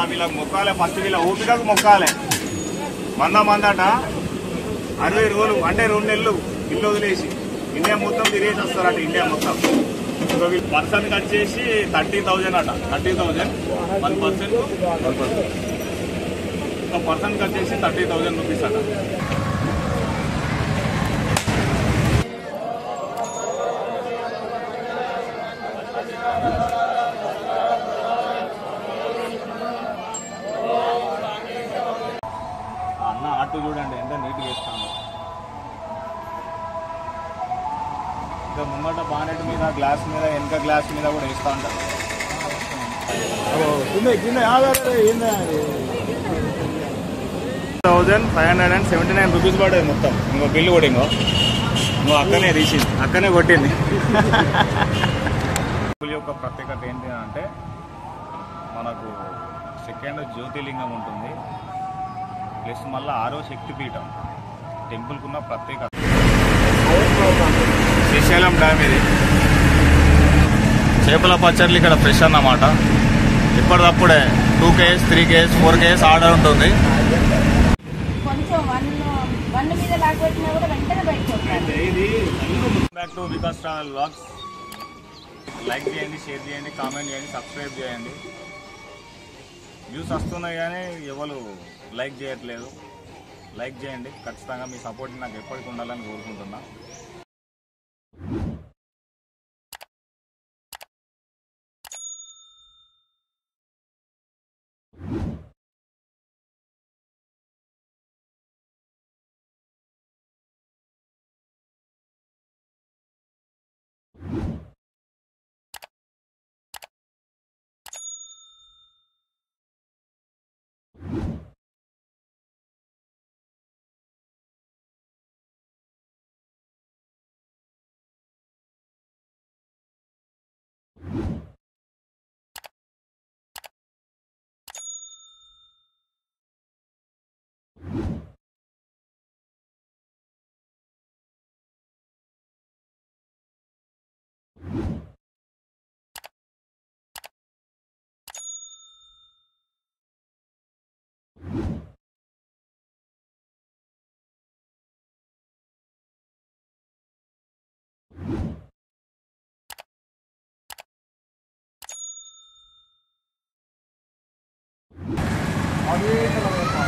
వీళ్ళకి మొక్కాలే, ఫస్ట్ వీళ్ళ ఓపికకు మొక్కాలే. మందట 60 రోజులు అంటే 2 నెలలు ఇల్లు వదిలేసి ఇండియా మొత్తం తిరిగేసి వస్తారట. ఇండియా మొత్తం పర్సన్ కట్ చేసి 30,000 అట. 30,000 1%. ఒక పర్సన్ కట్ చేసి 30,000 రూపీస్ అట. అన్న ఆటో చూడండి ఎంత నీట్గా వేస్తాను. ఇంకా ముంగట బానెట్ మీద, గ్లాస్ మీద, వెనక గ్లాస్ మీద కూడా వేస్తూ ఉంటారు. 1,579 రూపీస్ పడేది మొత్తం. ఇంకో బిల్లు కూడా ఇంకో అక్కనే తీసింది, అక్కనే కొట్టింది. టెంపుల్ యొక్క ప్రత్యేకత ఏంటి అంటే మనకు సెకండ్ జ్యోతిర్లింగం ఉంటుంది, ప్లస్ మళ్ళీ 6వ శక్తిపీఠం. టెంపుల్కున్న ప్రత్యేకత. శ్రీశైలం డ్యామ్ ఇది. చేపల పచ్చళ్ళు ఇక్కడ ఫ్రెష్ అన్నమాట. ఇప్పటికప్పుడే 2 kgs 3 kgs 4 kgs ఆర్డర్ ఉంటుంది. Back to Vikas travel vlogs. Like చేయండి, షేర్ చేయండి, కామెంట్ చేయండి, సబ్స్క్రైబ్ చేయండి. వ్యూస్ వస్తున్నాయి కానీ ఎవరు లైక్ చేయట్లేదు. లైక్ చేయండి ఖచ్చితంగా. మీ సపోర్ట్ నాకు ఎప్పటికీ ఉండాలని కోరుకుంటున్నా.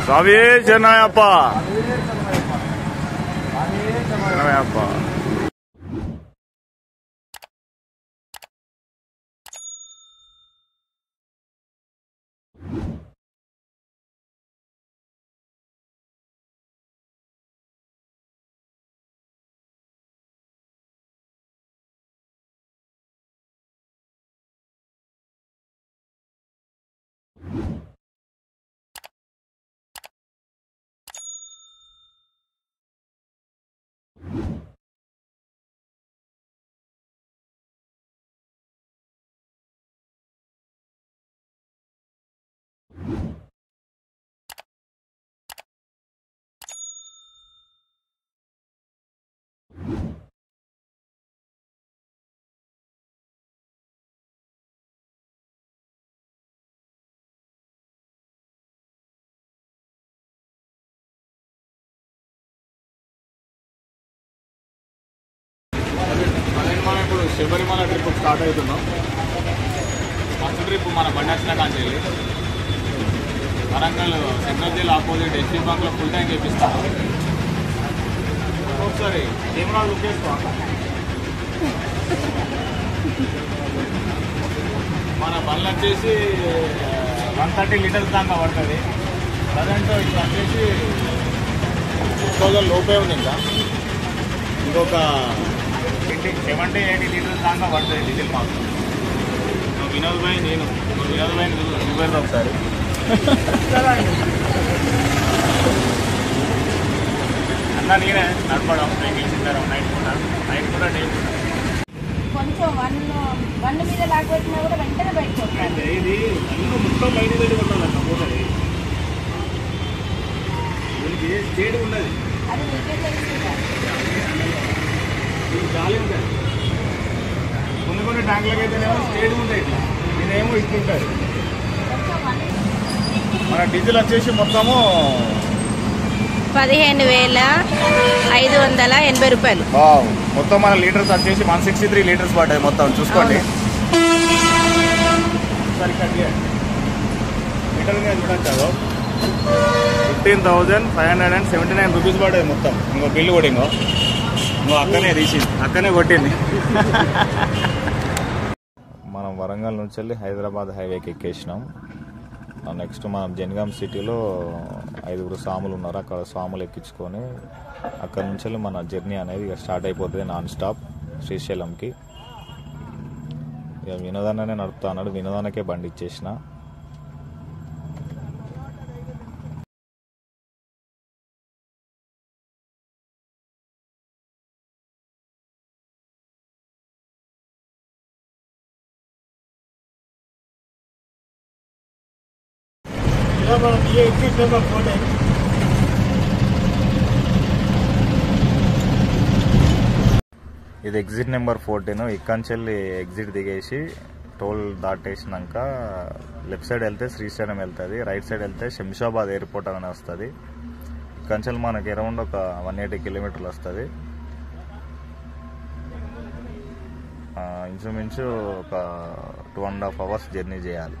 స్వామి శరణయ్యప్ప. మనం ఇప్పుడు శబరిమల ట్రిప్ స్టార్ట్ అవుతున్నాం. ఫస్ట్ ట్రిప్ మన బండి వచ్చిన కాంచి Warangal central jail opposite ST బ్యాంక్లో ఫుల్ ట్యాంక్ చేపిస్తాం. ఒకసారి కెమెరా లుక్ చేసుకో. మన బండ్లు వచ్చేసి 130 లీటర్స్ దాకా పడుతుంది. ప్రజెంట్ ఇది వచ్చేసి 2000 లోపే ఉంది. ఇంకా ఇంకొక 70-80 లీటర్స్ దాకా పడుతుంది డీజిల్ మాకు. వినోద్ భాయ్ నేను వినోద్ భాయ్ చూపెడతా ఒకసారి. అన్నా నేనే నడపడం వెహికల్స్ నైట్ కూడా డే కొంచెం వన్ మీద లాగొచ్చినా కూడా వెంటనే బయటకు వస్తుంది. ఇది అన్ని మొత్తం బయట కొట్టాలన్న పోతుంది. దీనికి స్టేడ్ ఉన్నది, అది మీకే తెలుసు. గాలి ఉంటుంది. కొన్ని ట్యాంకులకి అయితేనేమో స్టేడ్ ఉంటాయి. ఇట్లా ఇదేమో ఇట్లుంటుంది. కొంచెం మన డీజిల్ వచ్చేసి మొత్తము 15,580 రూపాయలు. మొత్తం మన లీటర్స్ వచ్చేసి 163 లీటర్స్ పడ్డాయి మొత్తం. చూసుకోండి లీటర్ చూడొచ్చు 15,579 రూపీస్ పడ్డది మొత్తం. ఇంకో బిల్లు కూడా ఇంకో అక్కనే తీసింది, అక్కనే కొట్టింది. మనం వరంగల్ నుంచి వెళ్ళి హైదరాబాద్ హైవేకి ఎక్కేసినాం. నెక్స్ట్ మనం జనగాం సిటీలో 5 స్వాములు ఉన్నారు, అక్కడ స్వాములు ఎక్కించుకొని అక్కడ నుంచి వెళ్ళి మన జర్నీ అనేది ఇక స్టార్ట్ అయిపోతుంది నాన్ స్టాప్ శ్రీశైలంకి. ఇక వినోదాన్నే నడుపుతా అన్నాడు, వినోదానికే బండి ఇచ్చేసిన. ఇది ఎగ్జిట్ నెంబర్ 14. ఇక్కంచెల్లి ఎగ్జిట్ దిగేసి టోల్ దాటేసినాక లెఫ్ట్ సైడ్ వెళ్తే శ్రీశైలం వెళ్తుంది, రైట్ సైడ్ వెళ్తే శంషాబాద్ ఎయిర్పోర్ట్ అని వస్తుంది. ఇక్కంచెల్లి మనకి అరౌండ్ ఒక 180 కిలోమీటర్లు వస్తుంది. ఇంచుమించు ఒక 2.5 hours జర్నీ చేయాలి.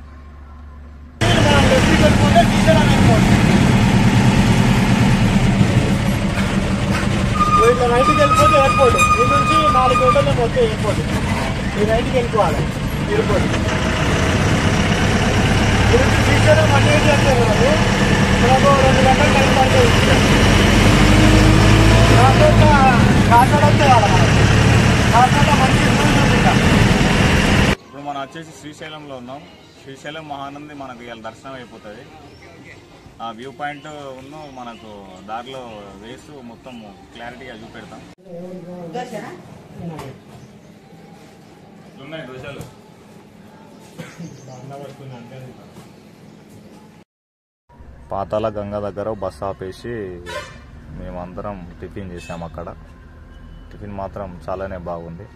ఇట్లా రైట్కి వెళ్ళిపోతే ఎయిర్పోర్ట్, ఈ నుంచి 4 గంటలు మొత్తం ఎయిర్పోర్ట్. ఈ రైట్కి వెళ్ళిపోవాలి ఎయిర్పోర్ట్. ఈ నుంచి శ్రీశైలం అన్నీ చేస్తారు మనకు 2 గంటలు టైం పడుతుంది. కాకినాడ వస్తే కాకినాడ మంచి ఇప్పుడు మనం వచ్చేసి శ్రీశైలంలో ఉన్నాం. శ్రీశైలం మహానంది మనకు ఇవాళ దర్శనం అయిపోతుంది. ఆ వ్యూ పాయింట్ ఉన్న మనకు దారిలో వేస్తూ మొత్తం క్లారిటీగా చూపెడతాం. ఉన్నాయి దోశలు. పాతాల గంగ దగ్గర బస్ ఆపేసి మేమందరం టిఫిన్ చేసాం. అక్కడ టిఫిన్ మాత్రం చాలానే బాగుంది.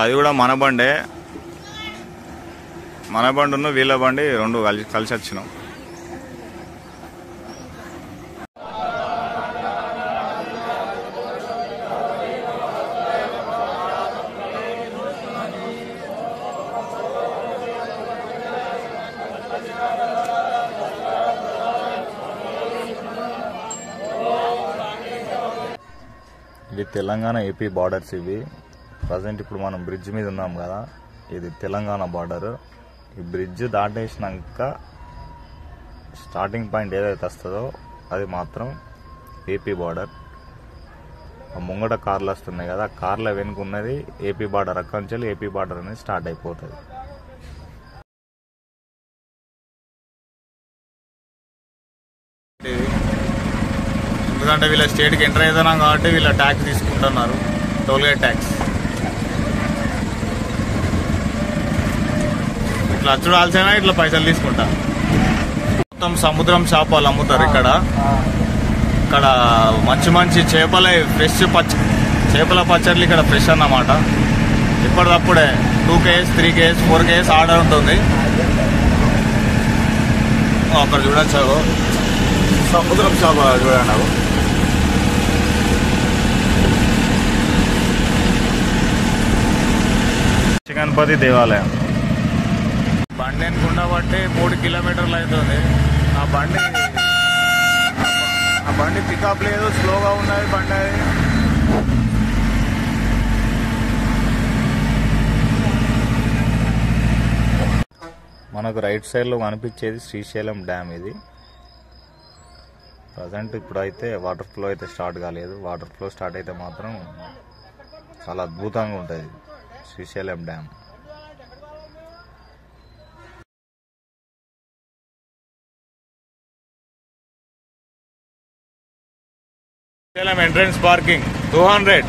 అది కూడా మన బండి ఉన్న వీళ్ళ బండి 2 కలిసి వచ్చినాం. ఇది తెలంగాణ ఏపీ బార్డర్స్. ఇవి ప్రజెంట్ ఇప్పుడు మనం బ్రిడ్జ్ మీద ఉన్నాం కదా, ఇది తెలంగాణ బార్డర్. ఈ బ్రిడ్జ్ దాటేసినాక స్టార్టింగ్ పాయింట్ ఏదైతే వస్తుందో అది మాత్రం ఏపీ బార్డర్. ముంగట కార్లు వస్తున్నాయి కదా, కార్ల వెనుక ఉన్నది ఏపీ బార్డర్. అక్కడి నుంచి ఏపీ బార్డర్ అనేది స్టార్ట్ అయిపోతుంది. ఎందుకంటే వీళ్ళ స్టేట్కి ఎంటర్ అవుతున్నాం కాబట్టి వీళ్ళ ట్యాక్స్ తీసుకుంటున్నారు, టోల్గేట్ ట్యాక్స్. ఇట్లా అచ్చుడు ఆల్సైనా ఇట్లా పైసలు తీసుకుంటా. మొత్తం సముద్రం చేపలు అమ్ముతారు ఇక్కడ. ఇక్కడ మంచి చేపలే ఫ్రెష్ చేపల పచ్చళ్ళు ఇక్కడ ఫ్రెష్ అన్నమాట. ఇప్పటికప్పుడే 2 kgs 3 kgs 4 kgs ఆర్డర్ ఉంటుంది. అక్కడ చూడొచ్చు సముద్రం చేప చూడండి. గణపతి దేవాలయం బండి అనుకున్నబట్టి 3 కిలోమీటర్లు అవుతుంది. ఆ బండి పికప్ లేదు, స్లోగా ఉన్నది బండి. అది మనకు రైట్ సైడ్లో కనిపించేది శ్రీశైలం డ్యామ్. ఇది ప్రజెంట్ ఇప్పుడైతే వాటర్ ఫ్లో అయితే స్టార్ట్ కాలేదు. వాటర్ ఫ్లో స్టార్ట్ అయితే మాత్రం చాలా అద్భుతంగా ఉంటుంది Srisailam dam. Srisailam entrance parking 200.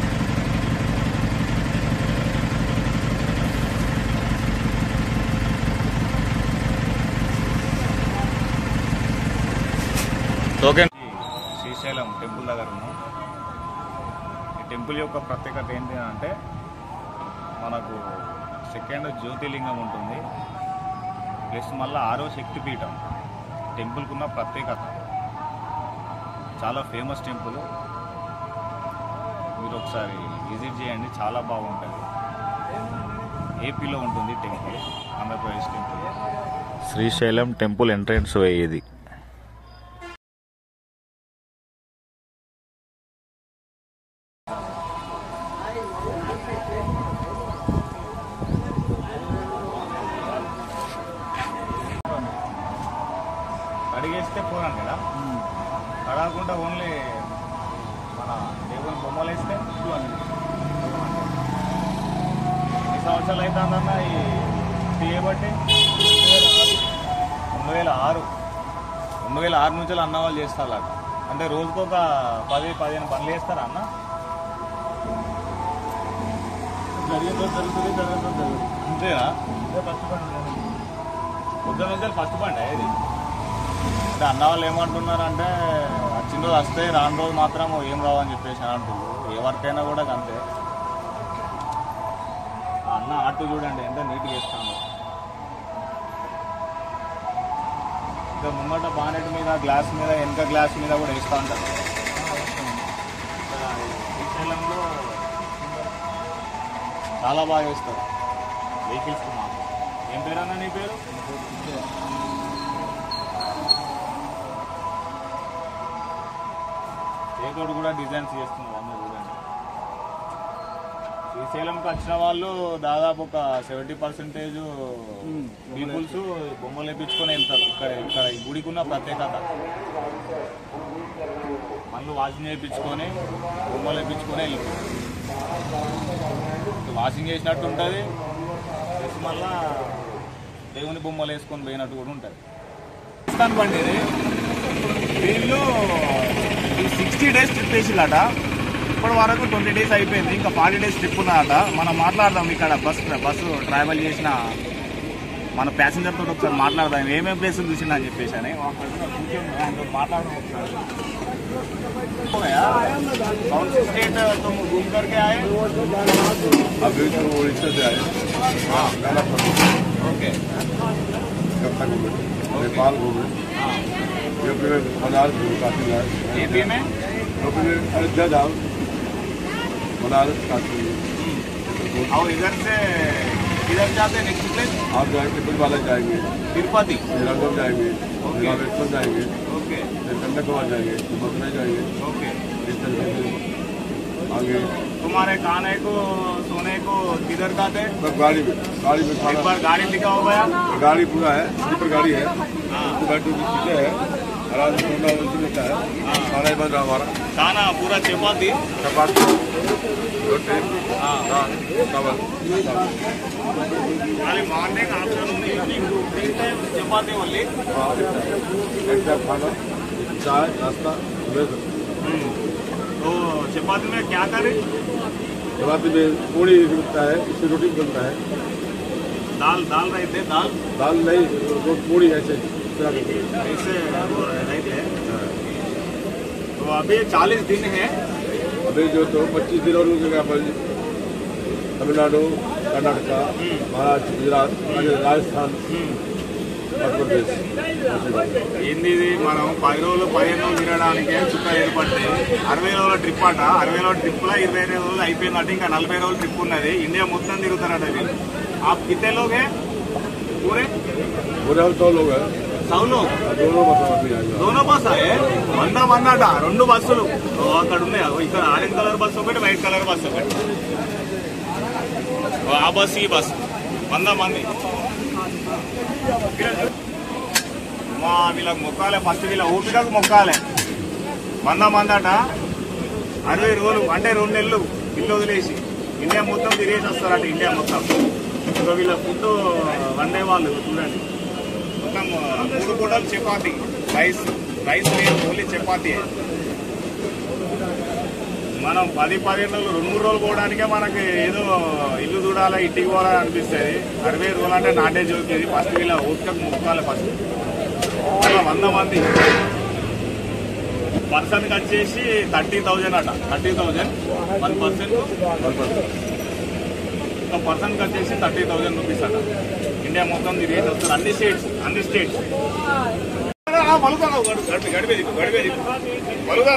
Okay, Srisailam temple దగ్గర ఉన్నాం. ఈ టెంపుల్ యొక్క ప్రత్యేకత ఏంటి అంటే, మన మనకు సెకండ్ జ్యోతిర్లింగం ఉంటుంది, ప్లస్ మళ్ళీ 6వ శక్తిపీఠం. టెంపుల్కున్న ప్రత్యేకత, చాలా ఫేమస్ టెంపుల్. మీరు ఒకసారి విజిట్ చేయండి, చాలా బాగుంటుంది. ఏపీలో ఉంటుంది temple, Andhra Pradesh temple. Srisailam temple entrance way ఇది. అడిగేస్తే పోరాను కదా, అడగకుండా ఓన్లీ మన దేవుని బొమ్మలు వేస్తే 200. ఎన్ని సంవత్సరాలు అవుతుందన్న ఈ చేయబట్టి? 2006 నుంచి అన్న వాళ్ళు చేస్తారు అక్కడ. అంటే రోజుకు ఒక 10-15 పనులు చేస్తారా అన్న? అంతేనా? పొద్దున ఫస్ట్ బండి ఇది. అంటే అన్న వాళ్ళు ఏమంటున్నారంటే వచ్చిన రోజు వస్తే రాని రోజు మాత్రం ఏం రావని చెప్పేసి అంటున్నారు. ఏ వర్క్ అయినా కూడా అంతే. అన్న ఆటో చూడండి ఎంత నీట్గా వేస్తాను. ఇంకా ముంగట బానెట్ మీద, గ్లాస్ మీద, వెనక గ్లాస్ మీద కూడా వేస్తూ ఉంటారు. శ్రీశైలంలో చాలా బాగా వేస్తారు వెహికల్స్కి మాత్రం. ఏం పేరు అన్న నీ పేరు? చేతోడు కూడా డిజైన్స్ చేస్తున్నారు అన్న చూడండి. శ్రీశైలంకి వచ్చిన వాళ్ళు దాదాపు ఒక 70% పీపుల్స్ బొమ్మలు వేయించుకొని వెళ్తారు. ఇక్కడ ఈ గుడికి ఉన్న ప్రత్యేకత, మళ్ళీ వాషింగ్ చేయించుకొని బొమ్మలు వేయించుకొని వెళ్తారు. వాషింగ్ చేసినట్టు ఉంటుంది, ప్లస్ మళ్ళా దేవుని బొమ్మలు వేసుకొని పోయినట్టు కూడా ఉంటుంది. పాకిస్తాన్ బండి ఇది. వీళ్ళు 60 days ట్రిప్ వేసిల్లట. ఇప్పటి వరకు 20 days అయిపోయింది, ఇంకా 40 days ట్రిప్ ఉన్నదట. మనం మాట్లాడదాం ఇక్కడ బస్సు ట్రావెల్ చేసిన మన ప్యాసింజర్ తోటి ఒకసారి మాట్లాడదాం, ఏమేమి ప్లేసులు చూసిందా అని చెప్పేసి అని. మాట్లాడదాం ఒకసారి. कौन से स्टेट तुम घूम करके आए? अभी तो उड़ीसा से आए। हाँ ओके। कब तक घूमे? नेपाल घूमे। यूपी में बनारस घूमे काफी बार। यूपी में अयोध्या जाओ, बनारस काफी। और इधर से किधर जाते हैं नेक्स्ट प्लेस? आप जाएंगे ट्रिपल वाला जाएंगे, तिरुपति, श्रीरंगम जाएंगे, रामेश्वर जाएंगे, ओके कन्याकुमारी जाएंगे, मथुरा जाएंगे, ओके। आगे तुम्हारे खाने को सोने को किधर खाते? सब गाड़ी में एक खाना। बार गाड़ी लिखा हो गया, गाड़ी पूरा है, स्लीपर गाड़ी है, हाँ। बैठो सीटें है, आराम से सोना वैसे मिलता है। खाना ही बन रहा हमारा। खाना पूरा चपाती, चपाती, रोटी, हाँ। दाल, चावल, खाली मॉर्निंग आफ्टरनून इवनिंग 3 टाइम चपाती ओनली। एक टाइम खाना, चाय नाश्ता सुबह से। तो चपाती में क्या करें? चपाती में पूड़ी मिलता है, इससे रोटी बनता है। दाल रहते, दाल नहीं, तो पूड़ी ऐसे ऐसे रहते। तो अभी 40 दिन है। अभी जो तो 25 दिन और रुकेगा। तमिलनाडु, कर्नाटका, महाराष्ट्र, गुजरात, राजस्थान, मध्य प्रदेश। ఏంది మనం 10 రోజులు 15 రోజులు తిరగడానికే చుట్టూ ఏర్పడితే 60 రోజుల ట్రిప్ అట. 60 రోజుల ట్రిప్లో 25 రోజులు అయిపోయిందట, ఇంకా 40 రోజుల ట్రిప్ ఉన్నది. ఇండియా మొత్తం తిరుగుతారట వీళ్ళు. आप कितने लोग हैं पूरे? पूरे हम 100 लोग हैं। 100 लोग दोनों बस में आएंगे। दोनों बस आए 100 అట. 2 బస్సులు అక్కడ ఉన్నాయి. ఇక్కడ ఆరెంజ్ కలర్ బస్సు ఒకటి, వైట్ కలర్ బస్సు ఒకటి. ఆ బస్సు ఈ బస్సు 100 మంది. మా వీళ్ళకి మొక్కాలే, ఫస్ట్ వీళ్ళ ఓపికకు మొక్కాలే. 100 మంది అట. 60 రోజులు అంటే 2 నెలలు ఇల్లు వదిలేసి ఇండియా మొత్తం తిరిగేసి వస్తారట. ఇండియా మొత్తం. సో వీళ్ళ ఫుడ్ వండే వాళ్ళు చూడండి, మొత్తం 3 పూటలు చపాతి, రైస్ లేదు, ఓన్లీ చపాతీ. మనం 10-15 రోజులు 2-3 రోజులు పోవడానికే మనకి ఏదో ఇల్లు చూడాలా, ఇంటికి పోవాలని అనిపిస్తుంది. 60 రోజులు అంటే నాటే జోకేది. ఫస్ట్ వీళ్ళ ఓపికకు మొక్కాలి. ఫస్ట్ 100 మంది పర్సన్కి వచ్చేసి 30,000 అట. 30,000 1%. ఒక పర్సన్కి వచ్చేసి 30,000 రూపీస్ అట. ఇండియా మొత్తం తిరిగేసి వస్తారు, అన్ని స్టేట్స్. గడిపేది మలుగా